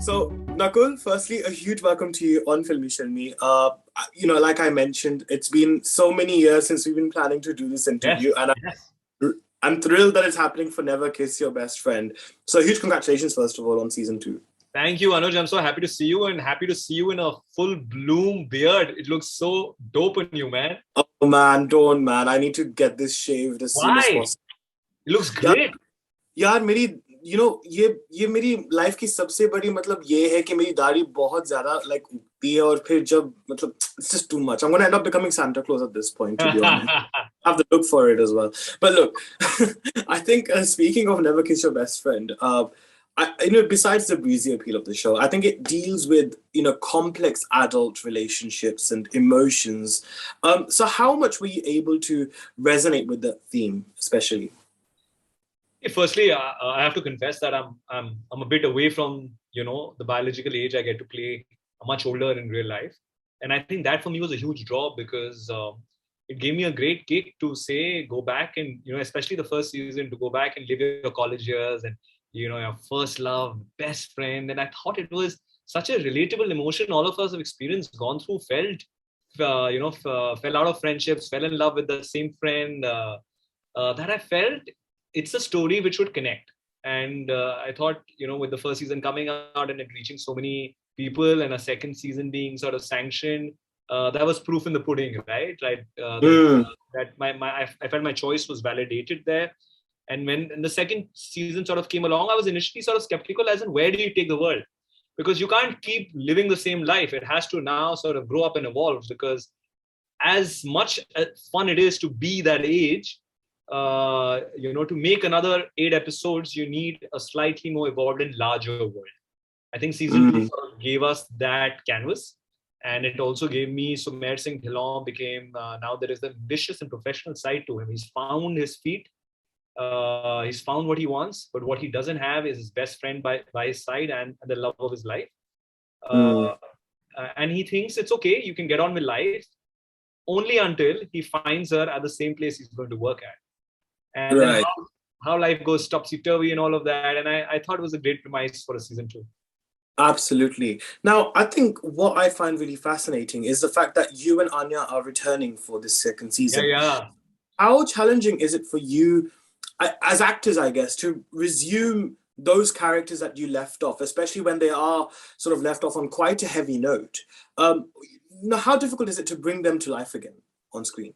So, Nakul, firstly, a huge welcome to you on Filme Shilmy. Like I mentioned, it's been so many years since we've been planning to do this Yes, interview, and yes. I'm thrilled that it's happening for Never Kiss Your Best Friend. So, huge congratulations, first of all, on season 2. Thank you, Anuj. I'm so happy to see you and happy to see you in a full bloom beard. It looks so dope on you, man. Oh man, don't man! I need to get this shaved as soon as Why? possible. It looks Yeah, great. यार मेरी ये मेरी life की सबसे बड़ी मतलब ये है कि मेरी दाढ़ी बहुत ज्यादा लाइक उगती है और फिर जब मतलब it's just too much. I'm gonna end up becoming Santa Claus at this point, to be honest. I have to look for it as well. But look, I think speaking of Never Kiss Your Best Friend, besides the breezy appeal of the show, I think it deals with complex adult relationships and emotions. So how much were you able to resonate with the theme, especially? Firstly, I have to confess that I'm a bit away from the biological age I get to play much older in real life, and I think that for me was a huge draw because it gave me a great kick to say go back and especially the first season to go back and live your college years and your first love, best friend, and I thought it was such a relatable emotion all of us have experienced, gone through, felt, fell out of friendships, fell in love with the same friend. That I felt it's a story which would connect. And I thought, with the first season coming out and it reaching so many people and a second season being sort of sanctioned, that was proof in the pudding, right? That I felt my choice was validated there. And when the second season sort of came along, I was initially sort of skeptical as in where do you take the world? Because you can't keep living the same life. It has to now sort of grow up and evolve because as much fun it is to be that age, to make another 8 episodes, you need a slightly more evolved and larger world. I think season 2 sort of gave us that canvas. And it also gave me Sumer Singh became, now there is the ambitious and professional side to him. He's found his feet. He's found what he wants, but what he doesn't have is his best friend by his side and the love of his life. And he thinks it's okay, you can get on with life only until he finds her at the same place he's going to work at. And then how life goes topsy-turvy and all of that. And I thought it was a great premise for a season 2. Absolutely. Now, I think what I find really fascinating is the fact that you and Anya are returning for this second season. Yeah. How challenging is it for you, as actors, I guess, to resume those characters that you left off, especially when they are sort of left off on quite a heavy note? How difficult is it to bring them to life again on screen?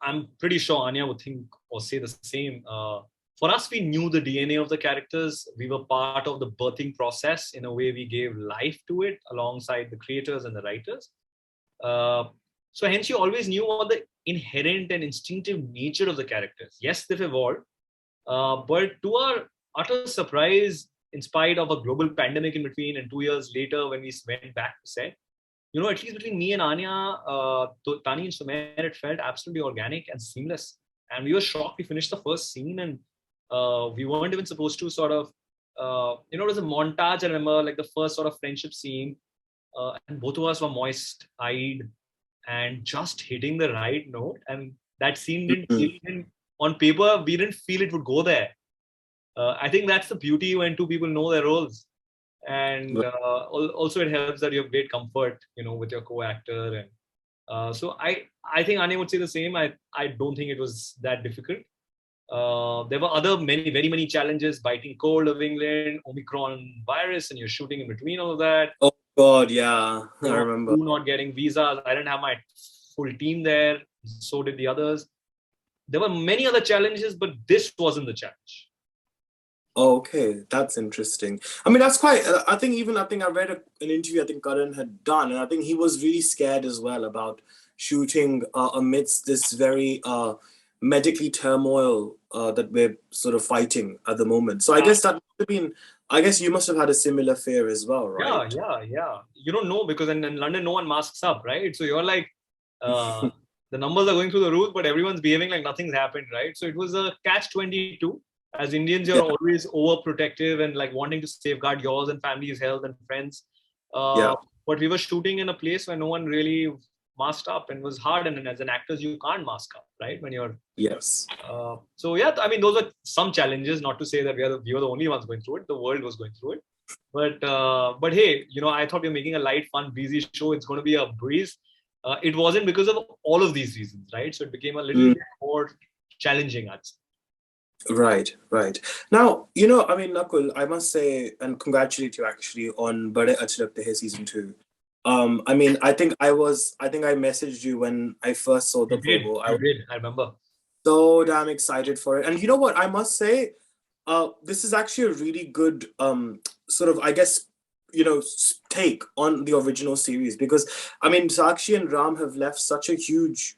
I'm pretty sure Anya would think or say the same. For us, we knew the DNA of the characters. We were part of the birthing process. In a way, we gave life to it alongside the creators and the writers. So hence, you always knew what the inherent and instinctive nature of the characters. Yes, they've evolved. But to our utter surprise, in spite of a global pandemic in between and 2 years later when we went back to set, at least between me and Anya, Tanie and Sumer, it felt absolutely organic and seamless. And we were shocked. We finished the first scene and we weren't even supposed to sort of, it was a montage. I remember like the first sort of friendship scene and both of us were moist-eyed and just hitting the right note. And that scene didn't on paper, we didn't feel it would go there. I think that's the beauty when two people know their roles. And also it helps that you have great comfort, with your co-actor. And so I think Anya would say the same. I don't think it was that difficult. There were other very many challenges, biting cold of England, Omicron virus, and you're shooting in between all of that. Oh God, yeah, I remember. Not getting visas. I didn't have my full team there. So did the others. There were many other challenges, but this wasn't the challenge. Okay, that's interesting. I mean, that's quite. I think I read an interview I think Karan had done, and I think he was really scared as well about shooting amidst this very medically turmoil that we're sort of fighting at the moment. So I guess that must have been. I guess you must have had a similar fear as well, right? Yeah. You don't know because in London no one masks up, right? So you're like, the numbers are going through the roof, but everyone's behaving like nothing's happened, right? So it was a catch-22. As Indians, you're always overprotective and like wanting to safeguard yours and family's health and friends. But we were shooting in a place where no one really masked up and was hard. And as an actor, you can't mask up, right? When you're Yes. so yeah, I mean, those are some challenges. Not to say that we were the only ones going through it. The world was going through it. But hey, I thought we were making a light, fun, breezy show. It's going to be a breeze. It wasn't because of all of these reasons, right? So it became a little bit more challenging, I'd say. Right. Now, I mean, Nakuul, I must say and congratulate you actually on Bade Acche Lagte Hain season 2. I mean, I think I messaged you when I first saw the promo. You did. I remember. So damn excited for it. And you know what? I must say, this is actually a really good sort of, I guess, take on the original series, because I mean, Sakshi and Ram have left such a huge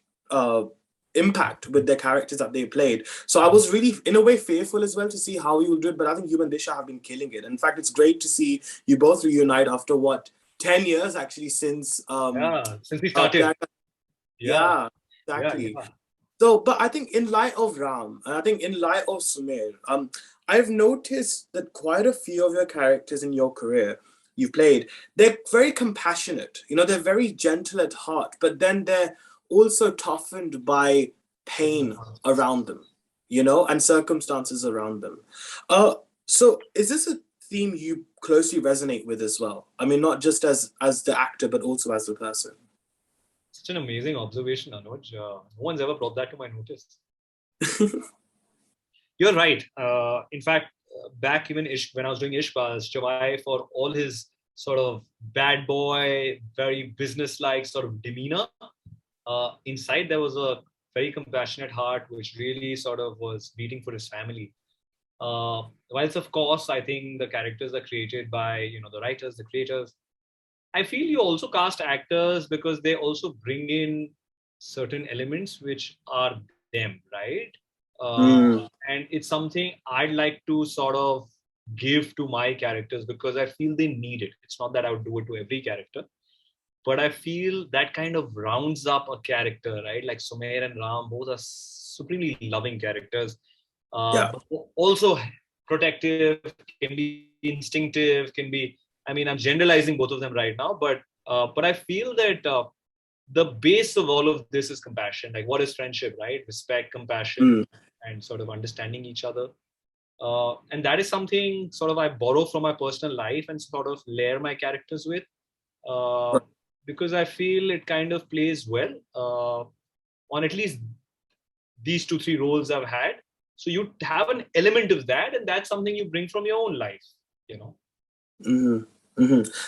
impact with their characters that they played. So I was really, in a way, fearful as well to see how you will do it. But I think you and Disha have been killing it. In fact, it's great to see you both reunite after 10 years actually since since we started. Yeah, exactly. Yeah. So, but I think in light of Ram, and I think in light of Sumer, I've noticed that quite a few of your characters in your career you've played, they're very compassionate. They're very gentle at heart, but then they're also toughened by pain around them, and circumstances around them. So is this a theme you closely resonate with as well? I mean, not just as the actor, but also as the person. Such an amazing observation, Anuj. No one's ever brought that to my notice. You're right. In fact, back even when I was doing Ishbaz, Chawai, for all his sort of bad boy, very business-like sort of demeanor, inside there was a very compassionate heart which really sort of was beating for his family. Whilst of course I think the characters are created by the writers, the creators, I feel you also cast actors because they also bring in certain elements which are them, right? And it's something I'd like to sort of give to my characters because I feel they need it. It's not that I would do it to every character, but I feel that kind of rounds up a character, right? Like Sumer and Ram, both are supremely loving characters. But also protective, can be instinctive, can be, I mean, I'm generalizing both of them right now, but I feel that the base of all of this is compassion. Like, what is friendship, right? Respect, compassion, and sort of understanding each other. And that is something sort of I borrow from my personal life and sort of layer my characters with, because I feel it kind of plays well on at least these 2-3 roles I've had. So you have an element of that, and that's something you bring from your own life,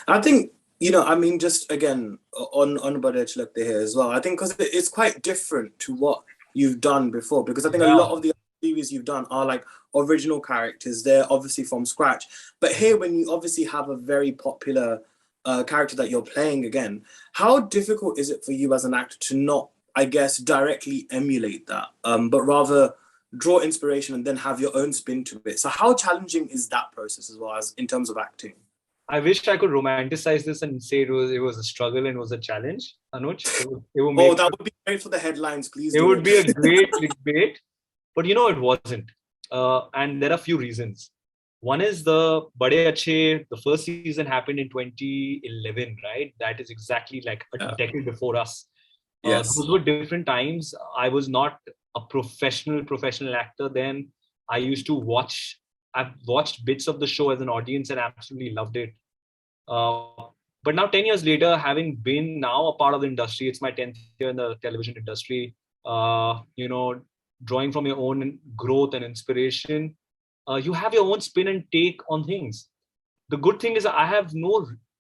I think, I mean, just again, on Bade Acche Lagte Hain as well, I think because it's quite different to what you've done before, because I think a lot of the series you've done are like original characters. They're obviously from scratch. But here, when you obviously have a very popular character that you're playing again, how difficult is it for you as an actor to not, I guess, directly emulate that, but rather draw inspiration and then have your own spin to it? So how challenging is that process as well as in terms of acting? I wish I could romanticize this and say it was a struggle and it was a challenge, Anuj. That would be great for the headlines, please. It would be a great clickbait, but it wasn't. And there are a few reasons. One is the Bade Acche, the first season happened in 2011, right? That is exactly like a decade before us. Yes. Those were different times. I was not a professional actor then. I've watched bits of the show as an audience and absolutely loved it. But now 10 years later, having been now a part of the industry, it's my 10th year in the television industry, drawing from your own growth and inspiration, you have your own spin and take on things. The good thing is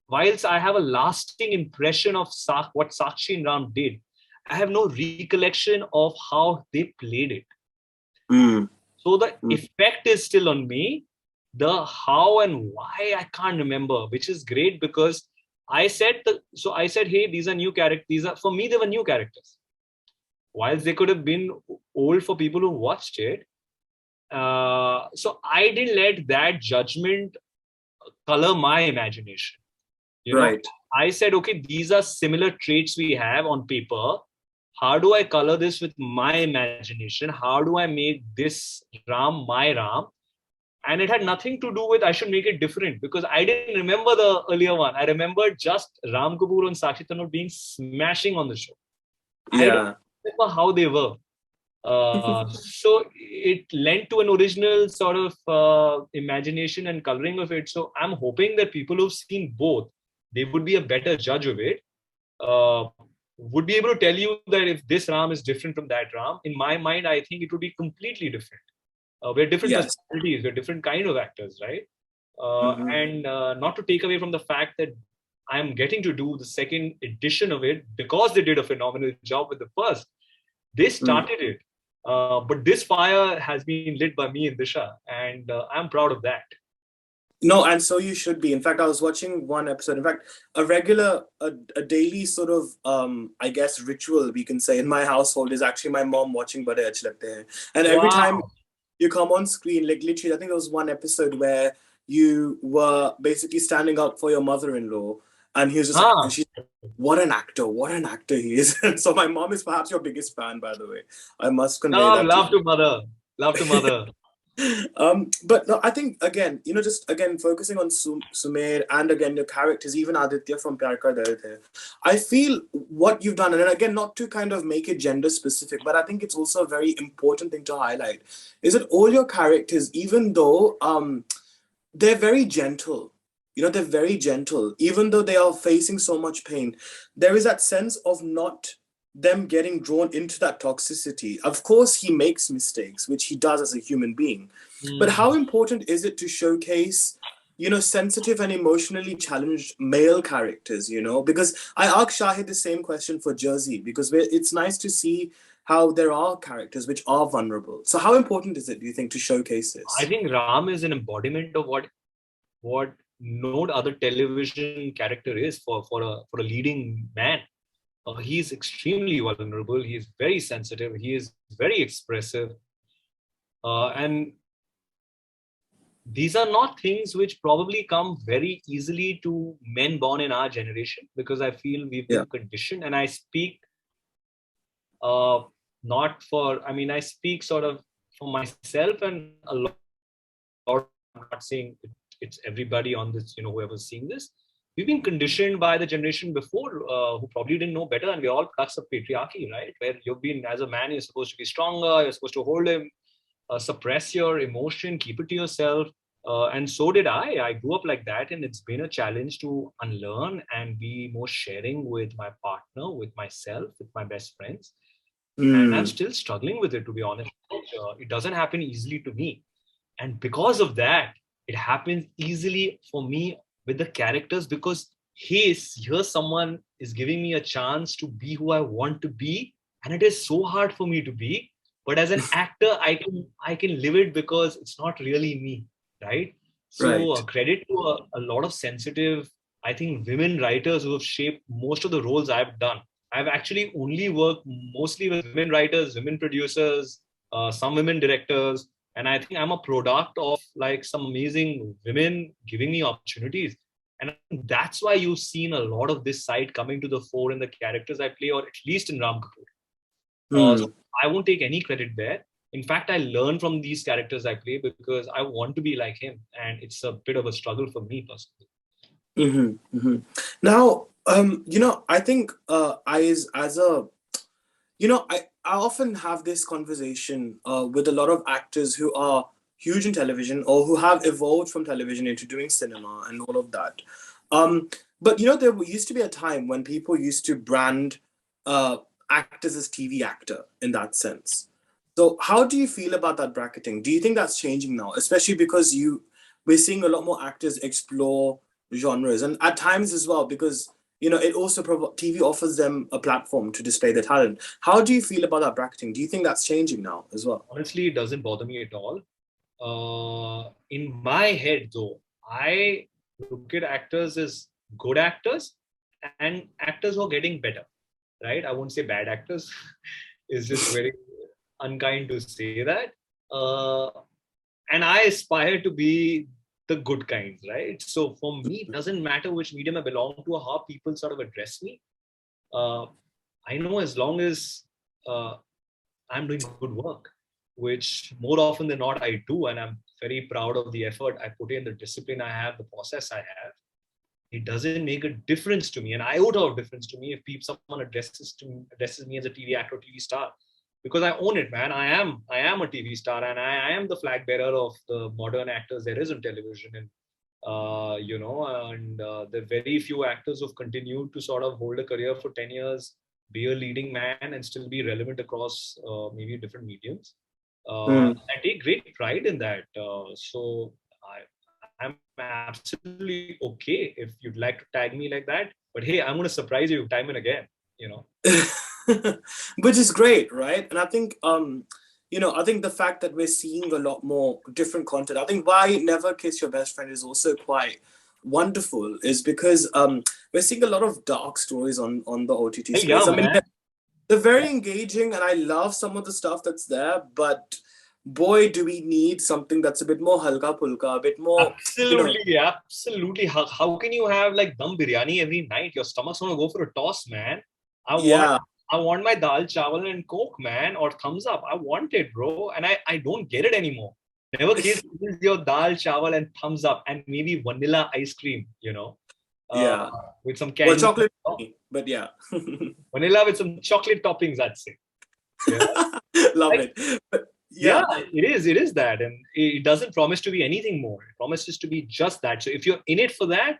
whilst I have a lasting impression of what Sakshi and Ram did, I have no recollection of how they played it. So the effect is still on me. The how and why I can't remember, which is great because I said, hey, these are new characters. For me, they were new characters. Whilst they could have been old for people who watched it. So I didn't let that judgment color my imagination. Right. I said, okay, these are similar traits we have on paper. How do I color this with my imagination? How do I make this Ram my Ram? And it had nothing to do with I should make it different, because I didn't remember the earlier one. I remembered just Ram Kapoor and Sakshi Tharoor being smashing on the show. I don't remember how they were. So it lent to an original sort of imagination and coloring of it. So I'm hoping that people who've seen both, they would be a better judge of it. Would be able to tell you that if this Ram is different from that Ram. In my mind, I think it would be completely different. We're different personalities, we're different kind of actors, right? And not to take away from the fact that I'm getting to do the second edition of it because they did a phenomenal job with the first. They started it. But this fire has been lit by me and Disha, and I'm proud of that. No, and so you should be. In fact, I was watching one episode. In fact, a daily sort of, I guess, ritual, we can say, in my household is actually my mom watching Bade Acche Lagte Hain. And every time you come on screen, like literally, I think there was one episode where you were basically standing up for your mother-in-law, and he was just like, and she's like, what an actor he is. And so my mom is perhaps your biggest fan, by the way. I must convey that. Love to mother. But no, I think again, just again focusing on Sumer and again your characters, even Aditya from Pyar Kar Dard Hai. I feel what you've done, and again, not to kind of make it gender specific, but I think it's also a very important thing to highlight, is that all your characters, even though they're very gentle, they're very gentle, even though they are facing so much pain, there is that sense of not them getting drawn into that toxicity. Of course, he makes mistakes, which he does as a human being. But how important is it to showcase, sensitive and emotionally challenged male characters, Because I asked Shahid the same question for Jersey, because it's nice to see how there are characters which are vulnerable. So how important is it, do you think, to showcase this? I think Ram is an embodiment of what no other television character is for a leading man. He's extremely vulnerable. He is very sensitive. He is very expressive. And these are not things which probably come very easily to men born in our generation, because I feel we've been conditioned. And I speak I speak sort of for myself and a lot. I'm not saying it's everybody on this, whoever's seeing this. We've been conditioned by the generation before who probably didn't know better, and we're all cuts of patriarchy, right? Where you've been, as a man, you're supposed to be stronger, you're supposed to hold him, suppress your emotion, keep it to yourself. And so did I. I grew up like that, and it's been a challenge to unlearn and be more sharing with my partner, with myself, with my best friends. And I'm still struggling with it, to be honest. It doesn't happen easily to me. And because of that, it happens easily for me with the characters, because here someone is giving me a chance to be who I want to be, and it is so hard for me to be. But as an actor, I can live it because it's not really me, right? So credit to a lot of sensitive, I think, women writers who have shaped most of the roles I've done. I've actually only worked mostly with women writers, women producers, some women directors. And I think I'm a product of like some amazing women giving me opportunities. And that's why you've seen a lot of this side coming to the fore in the characters I play, or at least in Ram Kapoor. So I won't take any credit there. In fact, I learn from these characters I play because I want to be like him. And it's a bit of a struggle for me personally. Now, I think I often have this conversation with a lot of actors who are huge in television or who have evolved from television into doing cinema and all of that. But, there used to be a time when people used to brand actors as TV actor in that sense. So how do you feel about that bracketing? Do you think that's changing now, especially because we're seeing a lot more actors explore genres, and at times as well, because it also TV offers them a platform to display their talent. How do you feel about that bracketing? Do you think that's changing now as well? Honestly, it doesn't bother me at all. In my head, though, I look at actors as good actors and actors who are getting better, right? I won't say bad actors. It's just very unkind to say that. And I aspire to be the good kinds, right? So for me, it doesn't matter which medium I belong to or how people sort of address me. I know as long as I'm doing good work, which more often than not I do, and I'm very proud of the effort I put in, the discipline I have, the process I have. It doesn't make a difference to me, an iota of difference to me if someone addresses me as a TV actor or TV star, because I own it, man. I am a TV star, and I am the flag bearer of the modern actors there is on television, and the very few actors who've continued to sort of hold a career for 10 years, be a leading man, and still be relevant across maybe different mediums. I take great pride in that. So I'm absolutely okay if you'd like to tag me like that. But hey, I'm going to surprise you time and again, Which is great, right? And I think, I think the fact that we're seeing a lot more different content, I think why Never Kiss Your Best Friend is also quite wonderful is because we're seeing a lot of dark stories on the OTT space. Yeah, I mean, they're very engaging, and I love some of the stuff that's there, but boy, do we need something that's a bit more halka pulka, a bit more. Absolutely. How can you have like dum biryani every night? Your stomach's gonna go for a toss, man. I want my dal chawal and coke, man, or thumbs up. I want it, bro, and I don't get it anymore. Never Kiss your dal chawal and thumbs up, and maybe vanilla ice cream, with some candy. Well, chocolate, but yeah. Vanilla with some chocolate toppings, I'd say. Yeah. Love it. But, yeah, it is that, and it doesn't promise to be anything more. It promises to be just that. So if you're in it for that,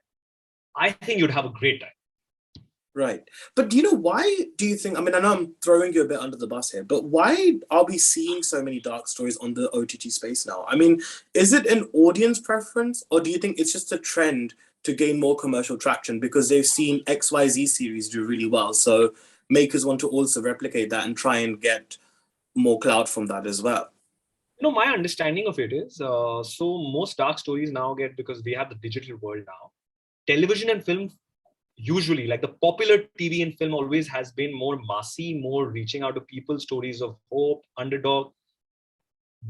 I think you'd have a great time. Right. But why do you think, I mean, I know I'm throwing you a bit under the bus here, but why are we seeing so many dark stories on the OTT space now? I mean, is it an audience preference, or do you think it's just a trend to gain more commercial traction because they've seen XYZ series do really well? So makers want to also replicate that and try and get more clout from that as well. My understanding of it is, so most dark stories now get, because we have the digital world now, television and film, usually like the popular TV and film always has been more massy, more reaching out to people, stories of hope, underdog.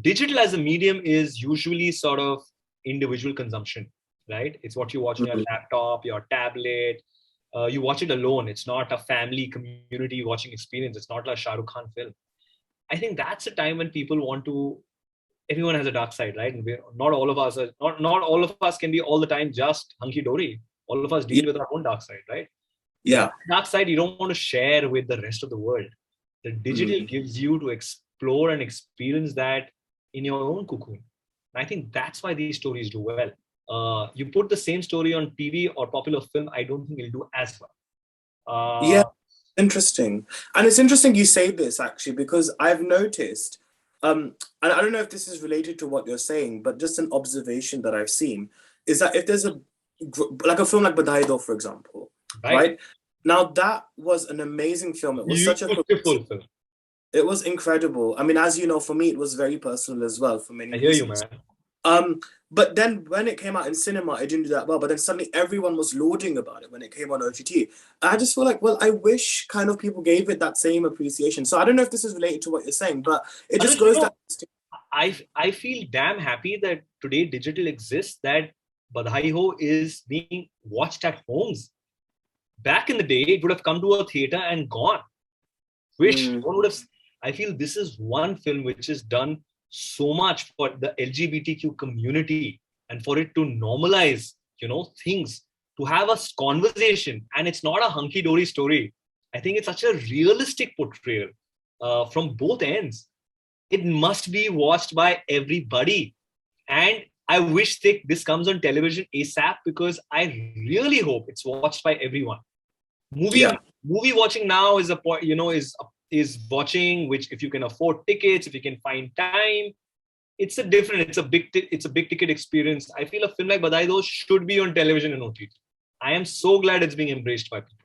Digital as a medium is usually sort of individual consumption, right? It's what you watch on your laptop, your tablet. You watch it alone. It's not a family community watching experience. It's not like a Shah Rukh Khan film. I think that's a time when people want to. Everyone has a dark side, right? And not all of us are, not all of us can be all the time just hunky dory. All of us deal with our own dark side, right? Yeah. That dark side you don't want to share with the rest of the world. The digital gives you to explore and experience that in your own cocoon. And I think that's why these stories do well. You put the same story on TV or popular film, I don't think it'll do as well. Yeah. Interesting. And it's interesting you say this, actually, because I've noticed, and I don't know if this is related to what you're saying, but just an observation that I've seen is that if there's a film like Bade Acche Lagte Hain, for example, right? Now that was an amazing film. It was such a beautiful film. It was incredible. I mean, as you know, for me, it was very personal as well for many reasons. I hear you, man. But then when it came out in cinema, it didn't do that well. But then suddenly everyone was lauding about it when it came on OTT. I just feel like, well, I wish kind of people gave it that same appreciation. So I don't know if this is related to what you're saying, but it just goes that. I feel damn happy that today digital exists, that Bade Acche Lagte Hain is being watched at homes. Back in the day, it would have come to a theater and gone. One would have. I feel this is one film which is done so much for the LGBTQ community and for it to normalize, things, to have a conversation. And it's not a hunky-dory story. I think it's such a realistic portrayal from both ends. It must be watched by everybody. And I wish this comes on television ASAP, because I really hope it's watched by everyone. Movie watching now is is watching, which if you can afford tickets, if you can find time, it's a big ticket experience. I feel a film like Bade Acche Lagte Hain should be on television and OTT. I am so glad it's being embraced by people.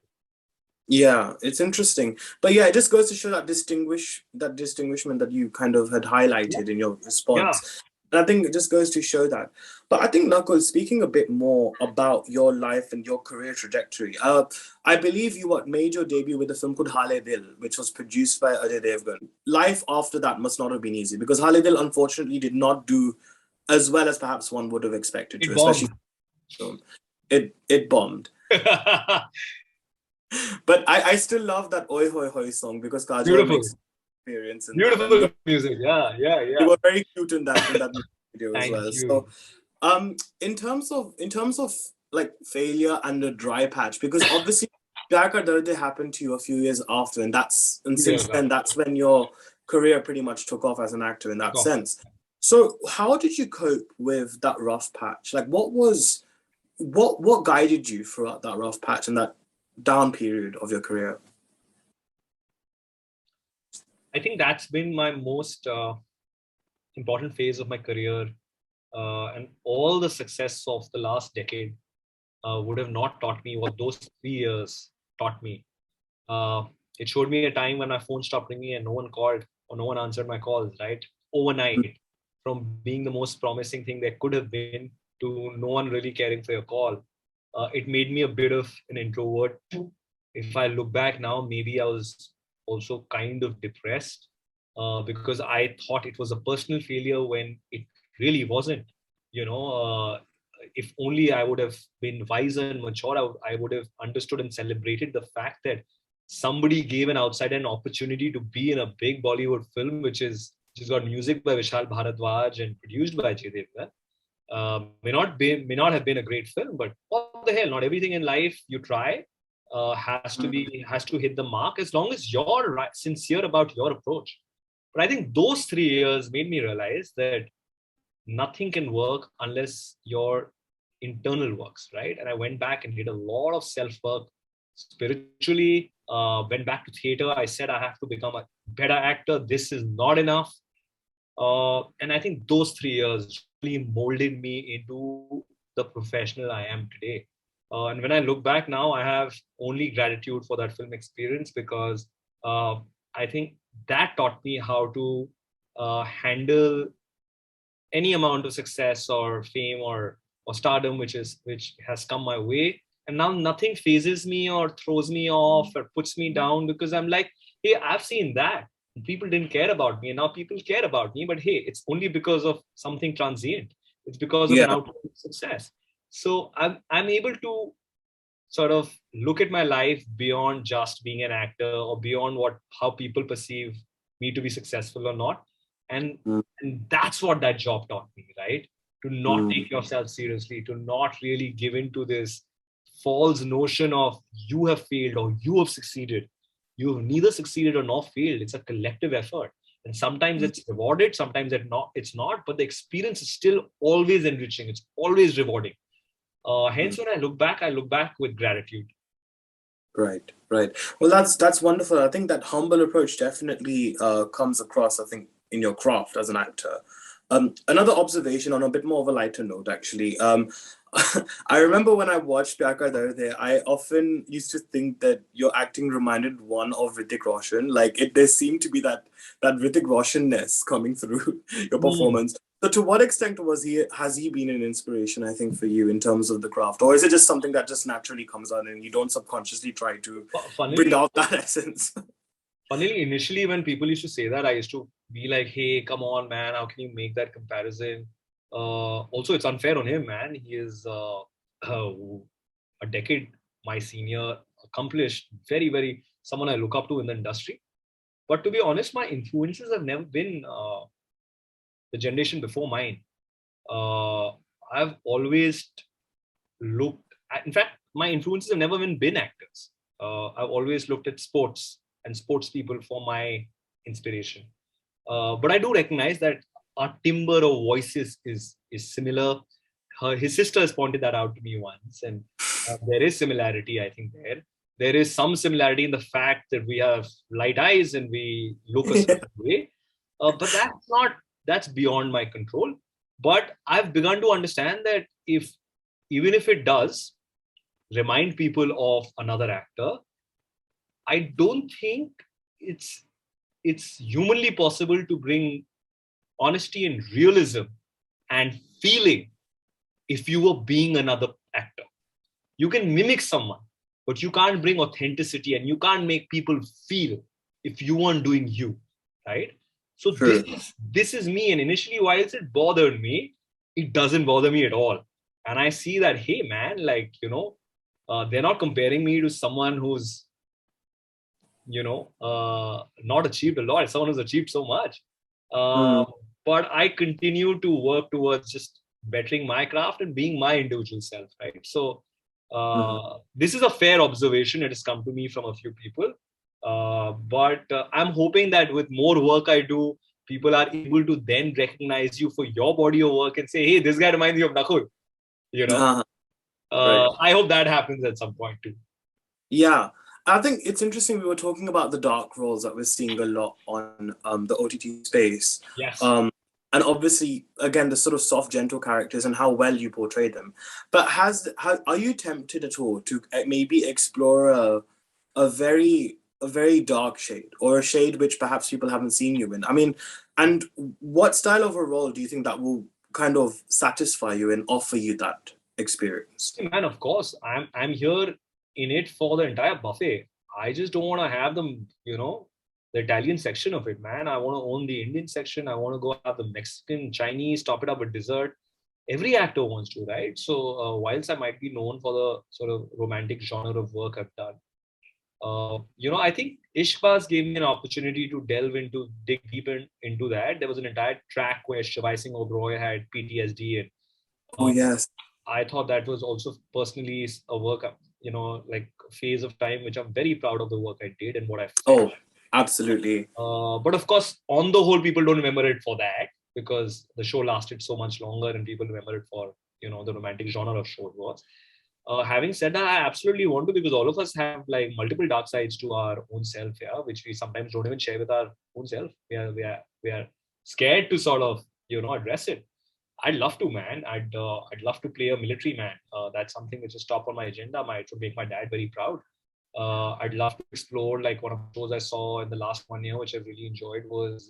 Yeah, it's interesting. But yeah, it just goes to show that distinguishment that you kind of had highlighted in your response. Yeah. And I think it just goes to show that. But I think, Nakuul, speaking a bit more about your life and your career trajectory, I believe you made your debut with a film called Hale Dil, which was produced by Ajay Devgan. Life after that must not have been easy, because Hale Dil, unfortunately, did not do as well as perhaps one would have expected to, especially it bombed. But I still love that Oi Hoi Hoi song, because Kajol makes experience. Beautiful music. Yeah. They were very cute in that. video as Thank well. you. So, in terms of like failure and the dry patch, because obviously Pyar Kar Dard happened to you a few years after, and since then that's when your career pretty much took off as an actor in that sense. So, how did you cope with that rough patch? Like, what guided you throughout that rough patch and that down period of your career? I think that's been my most important phase of my career, and all the success of the last decade would have not taught me what those 3 years taught me. It showed me a time when my phone stopped ringing and no one called or no one answered my calls, right? Overnight, from being the most promising thing there could have been to no one really caring for your call. It made me a bit of an introvert. If I look back now, maybe I was also kind of depressed because I thought it was a personal failure when it really wasn't. You know, if only I would have been wiser and mature, I would have understood and celebrated the fact that somebody gave an outsider an opportunity to be in a big Bollywood film, which has got music by Vishal Bharadwaj and produced by Dedhia. May not have been a great film, but what the hell? Not everything in life you try has to hit the mark as long as you're sincere about your approach. But I think those 3 years made me realize that nothing can work unless your internal works, right? And I went back and did a lot of self-work spiritually, went back to theater. I said, I have to become a better actor. This is not enough. And I think those 3 years really molded me into the professional I am today. And when I look back now, I have only gratitude for that film experience because I think that taught me how to handle any amount of success or fame or stardom which has come my way. And now nothing phases me or throws me off or puts me down because I'm like, hey, I've seen that. People didn't care about me and now people care about me. But hey, it's only because of something transient. It's because of an outcome of success. So I'm able to sort of look at my life beyond just being an actor or beyond how people perceive me to be successful or not. And that's what that job taught me, right? To not take yourself seriously, to not really give into this false notion of you have failed or you have succeeded. You have neither succeeded or nor failed. It's a collective effort. And sometimes it's rewarded, sometimes it's not, but the experience is still always enriching. It's always rewarding. Hence, when I look back with gratitude. Right. Well, that's wonderful. I think that humble approach definitely comes across, I think, in your craft as an actor. Another observation on a bit more of a lighter note, actually. I remember when I watched Pyar Kar Dard Hai, I often used to think that your acting reminded one of Hrithik Roshan. Like there seemed to be that Hrithik Roshan-ness coming through your performance. So to what extent has he been an inspiration, I think, for you in terms of the craft? Or is it just something that just naturally comes out and you don't subconsciously try to bring out that essence? Funnily, initially when people used to say that, I used to be like, hey, come on, man, how can you make that comparison? Also, it's unfair on him, man. He is a decade my senior, accomplished, very, very someone I look up to in the industry. But to be honest, my influences have never been the generation before mine. I've always looked at, in fact, my influences have never been actors. I've always looked at sports and sports people for my inspiration. But I do recognize that our timbre of voices is similar. His sister has pointed that out to me once, and there is similarity, I think, there. There is some similarity in the fact that we have light eyes and we look a certain way. But that's beyond my control. But I've begun to understand that even if it does remind people of another actor, I don't think it's humanly possible to bring honesty and realism and feeling if you were being another actor. You can mimic someone, but you can't bring authenticity and you can't make people feel if you weren't doing you, right? So this is me. And initially, whilst it bothered me, it doesn't bother me at all. And I see that, hey, man, like, they're not comparing me to someone who's, not achieved a lot, someone who's achieved so much. but I continue to work towards just bettering my craft and being my individual self, right? So this is a fair observation. It has come to me from a few people. But I'm hoping that with more work I do, people are able to then recognize you for your body of work and say, hey, this guy reminds me of Nakuul, you know? Right. I hope that happens at some point too. Yeah. I think it's interesting. We were talking about the dark roles that we're seeing a lot on the OTT space. Yes. And obviously, again, the sort of soft, gentle characters and how well you portray them. But are you tempted at all to maybe explore a very dark shade, or a shade which perhaps people haven't seen you in? I mean, and what style of a role do you think that will kind of satisfy you and offer you that experience? Man, of course, I'm here in it for the entire buffet. I just don't want to have them, the Italian section of it, man. I want to own the Indian section. I want to go have the Mexican, Chinese, top it up with dessert. Every actor wants to, right? So whilst I might be known for the sort of romantic genre of work I've done, I think Ishqbaz gave me an opportunity to dig deep into that. There was an entire track where Shivai Singh Oberoi had PTSD, and Oh yes. I thought that was also personally a work, like a phase of time, which I'm very proud of the work I did and what I felt. Oh, absolutely. But of course, on the whole, people don't remember it for that, because the show lasted so much longer and people remember it for, the romantic genre of show it was. Having said that, I absolutely want to, because all of us have like multiple dark sides to our own self, yeah, which we sometimes don't even share with our own self. We are scared to sort of, address it. I'd love to, man. I'd love to play a military man. That's something which is top on my agenda. It would make my dad very proud. I'd love to explore, like, one of the shows I saw in the last 1 year, which I really enjoyed, was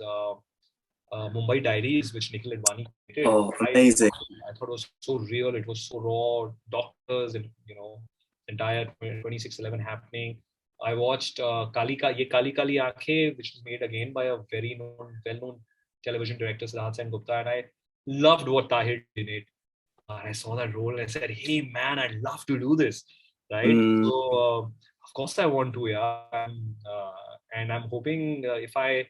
Mumbai Diaries, which Nikhil Advani created. Oh, amazing. I thought it was so real. It was so raw. Doctors and, entire 26/11 happening. I watched Kali Kali Aankhein, which was made again by a well-known television director, Siddharth Sen Gupta, and I loved what Tahir did in it. And I saw that role and I said, hey, man, I'd love to do this, right? So, of course I want to, yeah. And I'm hoping if I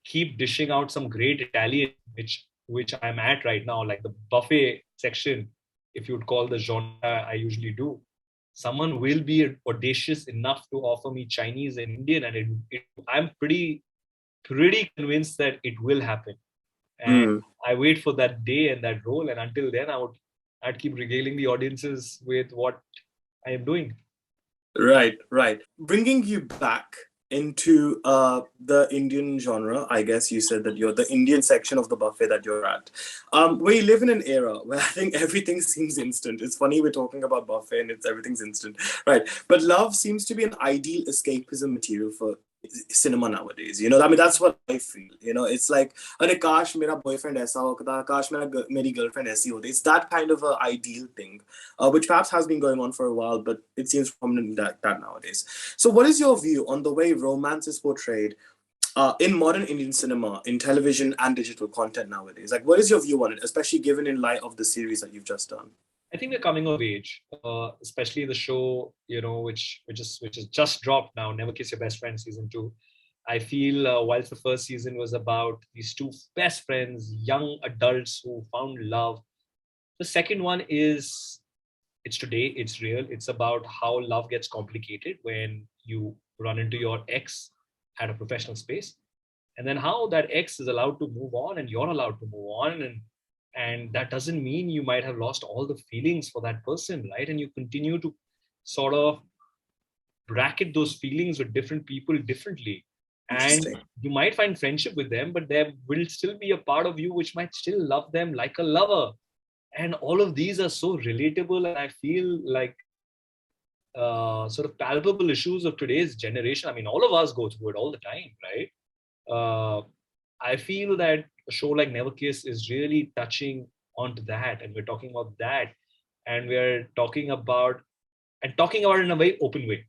keep dishing out some great Italian, which I'm at right now, like the buffet section, if you'd call the genre I usually do, someone will be audacious enough to offer me Chinese and Indian, and I'm pretty convinced that it will happen. And I wait for that day and that role, and until then, I'd keep regaling the audiences with what I am doing. Right. Bringing you back into the Indian genre, I guess you said that you're the Indian section of the buffet that you're at. We live in an era where I think everything seems instant. It's funny we're talking about buffet and everything's instant, right? But love seems to be an ideal escapism material for cinema nowadays. I mean, that's what I feel. It's like, "Arey kash mera boyfriend aisa hota, kash meri girlfriend aisi hoti." It's that kind of an ideal thing, which perhaps has been going on for a while, but it seems prominent that nowadays. So what is your view on the way romance is portrayed in modern Indian cinema, in television and digital content nowadays? Like, what is your view on it, especially given in light of the series that you've just done? I think we're coming of age, especially the show, which is just dropped now, Never Kiss Your Best Friend season 2. I feel whilst the first season was about these two best friends, young adults who found love, the second one it's today, it's real. It's about how love gets complicated when you run into your ex at a professional space, and then how that ex is allowed to move on and you're allowed to move on, and that doesn't mean you might have lost all the feelings for that person, right? And you continue to sort of bracket those feelings with different people differently, and you might find friendship with them, but there will still be a part of you which might still love them like a lover. And all of these are so relatable, and I feel like sort of palpable issues of today's generation. I mean, all of us go through it all the time, right? I feel that a show like Never Kiss is really touching onto that, and we're talking about that, and we're talking about it in a very open way,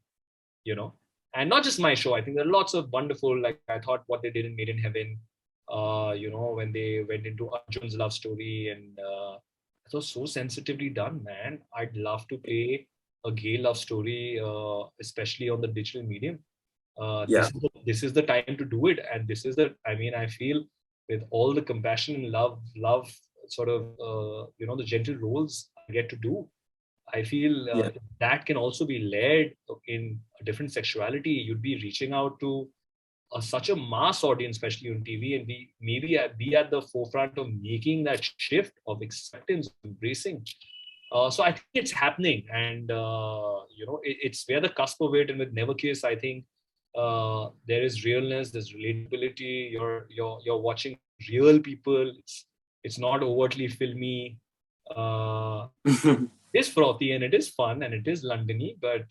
and not just my show. I think there are lots of wonderful, like I thought what they did in Made in Heaven, when they went into Arjun's love story, and it was so sensitively done, man. I'd love to play a gay love story, especially on the digital medium. This is the time to do it, and I feel with all the compassion and love sort of, the gentle roles I get to do. I feel that can also be led in a different sexuality. You'd be reaching out to such a mass audience, especially on TV, and be at the forefront of making that shift of acceptance, embracing. So I think it's happening, and it's we're the cusp of it. And with Never Kiss, I think there is realness, there's relatability. You're watching real people. It's not overtly filmy. It is frothy and it is fun and it is Londony, but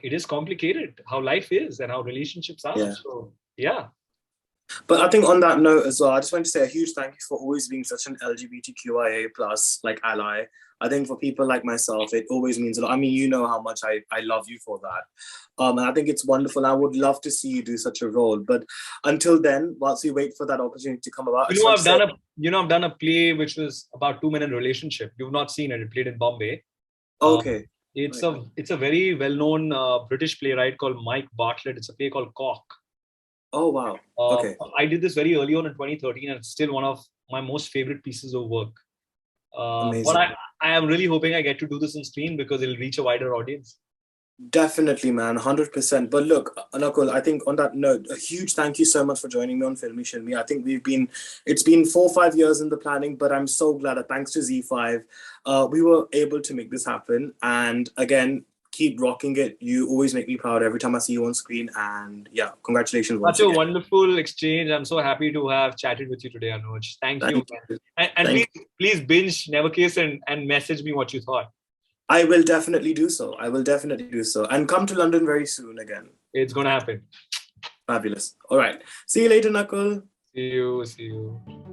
it is complicated how life is and how relationships are. Yeah. So yeah. But I think on that note as well, I just want to say a huge thank you for always being such an LGBTQIA plus like ally. I think for people like myself, it always means a lot. I mean, you know how much I love you for that. And I think it's wonderful. I would love to see you do such a role. But until then, whilst we wait for that opportunity to come about, I've done a play which was about 2 men in relationship. You've not seen it. It played in Bombay. Okay. It's a very well-known British playwright called Mike Bartlett. It's a play called Cock. Oh, wow. Okay. I did this very early on in 2013, and it's still one of my most favorite pieces of work. Amazing. But I am really hoping I get to do this on screen because it'll reach a wider audience. Definitely, man, 100%. But look, Nakuul, I think on that note, a huge thank you so much for joining me on Filme Shilmy. I think it's been 4 or 5 years in the planning, but I'm so glad that thanks to ZEE5, we were able to make this happen. And again, keep rocking it. You always make me proud every time I see you on screen. And yeah, congratulations once again. Such a wonderful exchange. I'm so happy to have chatted with you today, Anuj. Thank you. And please binge Never Kiss and message me what you thought. I will definitely do so. And come to London very soon again. It's going to happen. Fabulous. All right. See you later, Nakuul. See you.